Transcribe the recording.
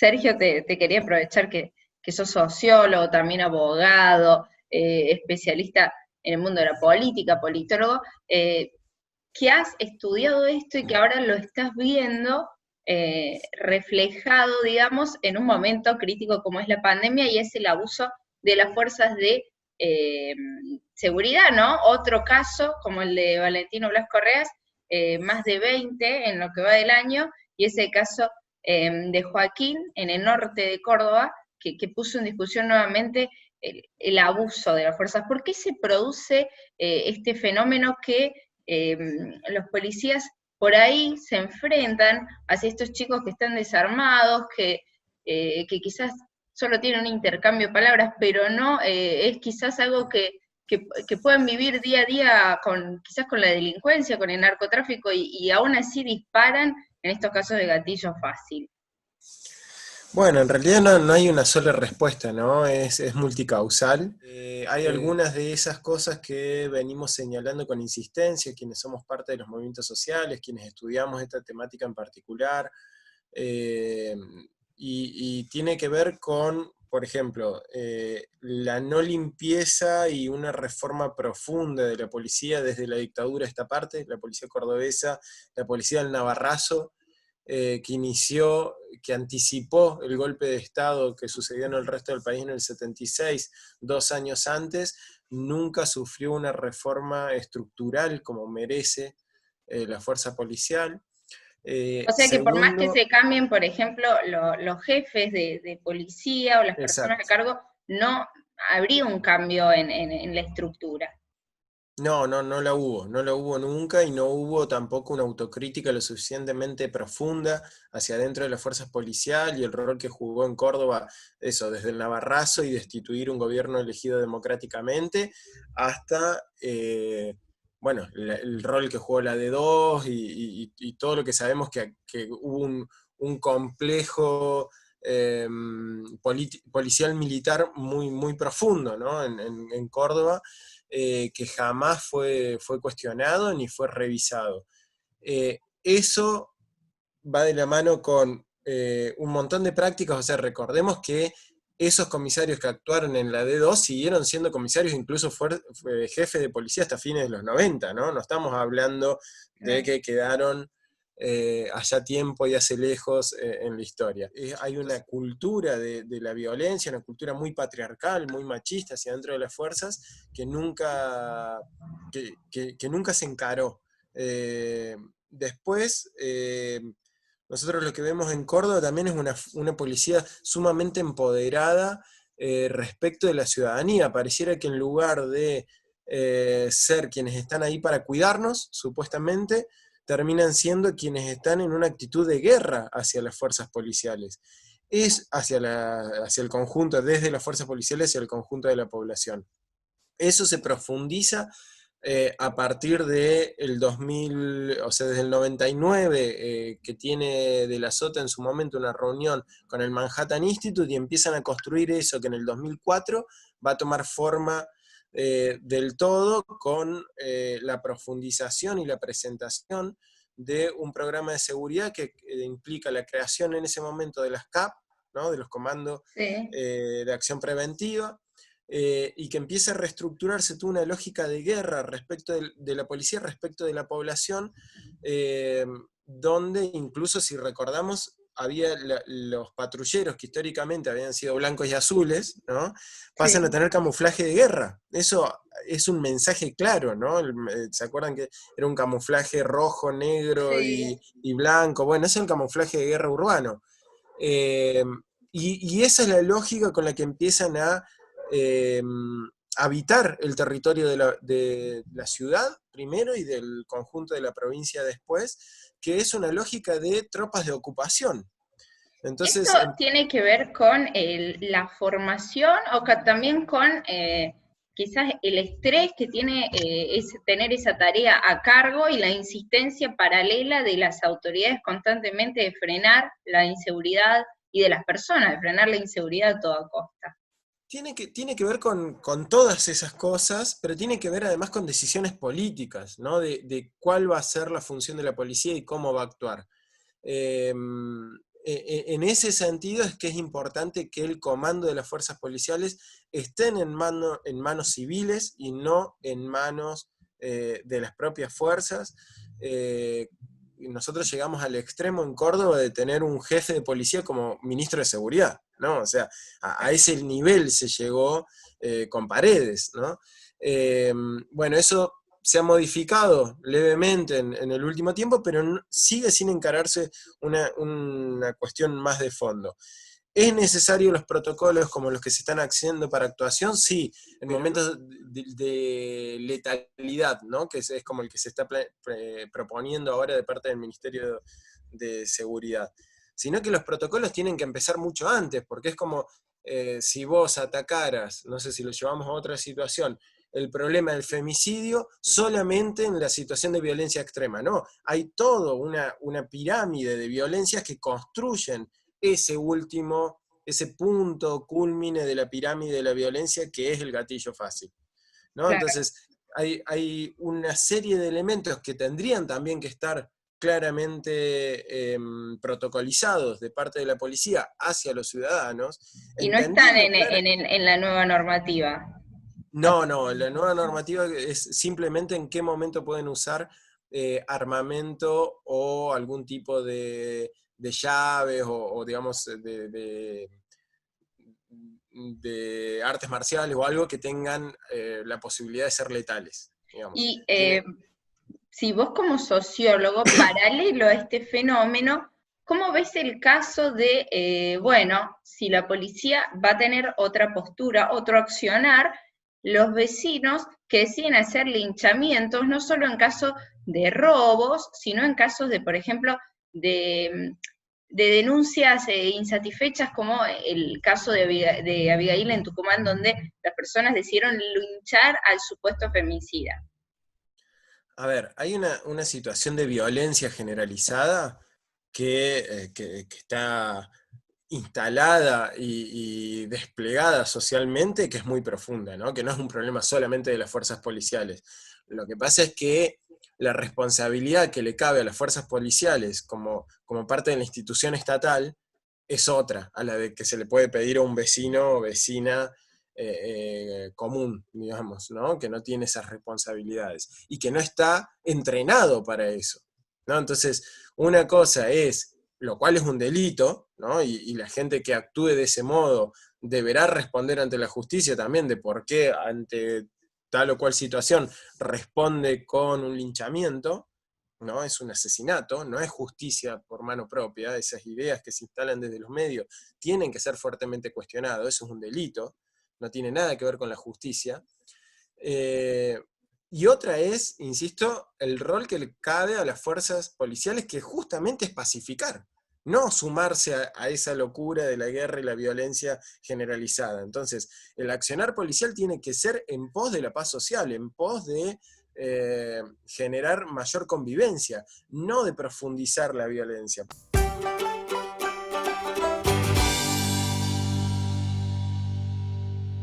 Sergio, te quería aprovechar que sos sociólogo, también abogado, especialista en el mundo de la política, politólogo, que has estudiado esto y que ahora lo estás viendo reflejado, digamos, en un momento crítico como es la pandemia y es el abuso de las fuerzas de eh, seguridad, ¿no? Otro caso, como el de Valentino Blas Correas, más de 20 en lo que va del año, y ese caso de Joaquín en el norte de Córdoba, que puso en discusión nuevamente el abuso de las fuerzas. ¿Por qué se produce este fenómeno que los policías por ahí se enfrentan hacia estos chicos que están desarmados, que quizás solo tienen un intercambio de palabras, pero no es quizás algo que pueden vivir día a día quizás con la delincuencia, con el narcotráfico, y aún así disparan en estos casos de gatillo fácil? Bueno, en realidad no hay una sola respuesta, ¿no? Es multicausal. Hay algunas de esas cosas que venimos señalando con insistencia, quienes somos parte de los movimientos sociales, quienes estudiamos esta temática en particular, eh, y tiene que ver con, por ejemplo, la no limpieza y una reforma profunda de la policía desde la dictadura esta parte, la policía cordobesa, la policía del Navarrazo, que anticipó el golpe de Estado que sucedió en el resto del país en el 76, 2 años antes, nunca sufrió una reforma estructural como merece la fuerza policial. O sea que por más que Segundo, se cambien, por ejemplo, los jefes de policía o las personas a exacto. cargo, no habría un cambio en la estructura. No la hubo nunca, y no hubo tampoco una autocrítica lo suficientemente profunda hacia adentro de las fuerzas policiales y el rol que jugó en Córdoba, eso, desde el Navarrazo y destituir un gobierno elegido democráticamente, hasta, bueno, el rol que jugó la D2 y todo lo que sabemos que hubo un complejo policial militar muy profundo, ¿no? En Córdoba, que jamás fue cuestionado ni fue revisado. Eso va de la mano con un montón de prácticas. O sea, recordemos que esos comisarios que actuaron en la D2 siguieron siendo comisarios, incluso fue jefe de policía hasta fines de los 90, ¿no? No estamos hablando de que quedaron allá tiempo y hace lejos en la historia. Hay una cultura de la violencia, una cultura muy patriarcal, muy machista hacia dentro de las fuerzas, que nunca se encaró. Después, nosotros lo que vemos en Córdoba también es una policía sumamente empoderada respecto de la ciudadanía. Pareciera que en lugar de ser quienes están ahí para cuidarnos, supuestamente, terminan siendo quienes están en una actitud de guerra hacia las fuerzas policiales. Es hacia el conjunto, desde las fuerzas policiales hacia el conjunto de la población. Eso se profundiza a partir del 2000, o sea, desde el 99, que tiene De la Sota en su momento una reunión con el Manhattan Institute y empiezan a construir eso que en el 2004 va a tomar forma del todo con la profundización y la presentación de un programa de seguridad que implica la creación en ese momento de las CAP, ¿no? De los comandos Sí. de acción preventiva, y que empieza a reestructurarse toda una lógica de guerra respecto de la policía, respecto de la población, eh, donde incluso, si recordamos, había los patrulleros que históricamente habían sido blancos y azules, ¿no? Pasan a Sí. tener camuflaje de guerra. Eso es un mensaje claro, ¿no? ¿Se acuerdan que era un camuflaje rojo, negro Sí. y blanco? Bueno, es el camuflaje de guerra urbano. Eh, y esa es la lógica con la que empiezan a eh, habitar el territorio de la ciudad primero y del conjunto de la provincia después, que es una lógica de tropas de ocupación. ¿Esto Entonces, tiene que ver con la formación o también con quizás el estrés que tiene tener esa tarea a cargo y la insistencia paralela de las autoridades constantemente de frenar la inseguridad y de las personas, de frenar la inseguridad a toda costa? tiene que ver con todas esas cosas, pero tiene que ver además con decisiones políticas, ¿no? De cuál va a ser la función de la policía y cómo va a actuar. Eh, en ese sentido es que es importante que el comando de las fuerzas policiales estén en manos civiles y no en manos de las propias fuerzas. Nosotros llegamos al extremo en Córdoba de tener un jefe de policía como ministro de seguridad, ¿no? O sea, a ese nivel se llegó con Paredes, ¿no? Bueno, eso se ha modificado levemente en el último tiempo, pero sigue sin encararse una cuestión más de fondo. ¿Es necesario los protocolos como los que se están haciendo para actuación? Sí, en momentos de letalidad, ¿no? Que es como el que se está proponiendo ahora de parte del Ministerio de Seguridad. Sino que los protocolos tienen que empezar mucho antes, porque es como si vos atacaras, no sé si lo llevamos a otra situación, el problema del femicidio solamente en la situación de violencia extrema, ¿no? Hay toda una pirámide de violencias que construyen ese punto culmine de la pirámide de la violencia que es el gatillo fácil, ¿no? Claro. Entonces, hay una serie de elementos que tendrían también que estar claramente protocolizados de parte de la policía hacia los ciudadanos, Y no están entendiendo en la nueva normativa. No, la nueva normativa es simplemente en qué momento pueden usar armamento o algún tipo de llaves o digamos, de artes marciales o algo que tengan la posibilidad de ser letales, digamos. Y si vos como sociólogo, paralelo a este fenómeno, ¿cómo ves el caso de, bueno, si la policía va a tener otra postura, otro accionar, los vecinos que deciden hacer linchamientos, no solo en caso de robos, sino en casos de, por ejemplo, de denuncias insatisfechas, como el caso de Abigail en Tucumán, donde las personas decidieron linchar al supuesto femicida? A ver, hay una situación de violencia generalizada que está instalada y desplegada socialmente, que es muy profunda, ¿no? Que no es un problema solamente de las fuerzas policiales. Lo que pasa es que la responsabilidad que le cabe a las fuerzas policiales como parte de la institución estatal es otra, a la de que se le puede pedir a un vecino o vecina común, digamos, ¿no? Que no tiene esas responsabilidades y que no está entrenado para eso, ¿no? Entonces, una cosa es, lo cual es un delito, ¿no? Y la gente que actúe de ese modo deberá responder ante la justicia también de por qué ante tal o cual situación responde con un linchamiento, ¿no? Es un asesinato, no es justicia por mano propia, esas ideas que se instalan desde los medios tienen que ser fuertemente cuestionadas, eso es un delito, no tiene nada que ver con la justicia. Y otra es, insisto, el rol que le cabe a las fuerzas policiales, que justamente es pacificar, no sumarse a esa locura de la guerra y la violencia generalizada. Entonces, el accionar policial tiene que ser en pos de la paz social, en pos de generar mayor convivencia, no de profundizar la violencia.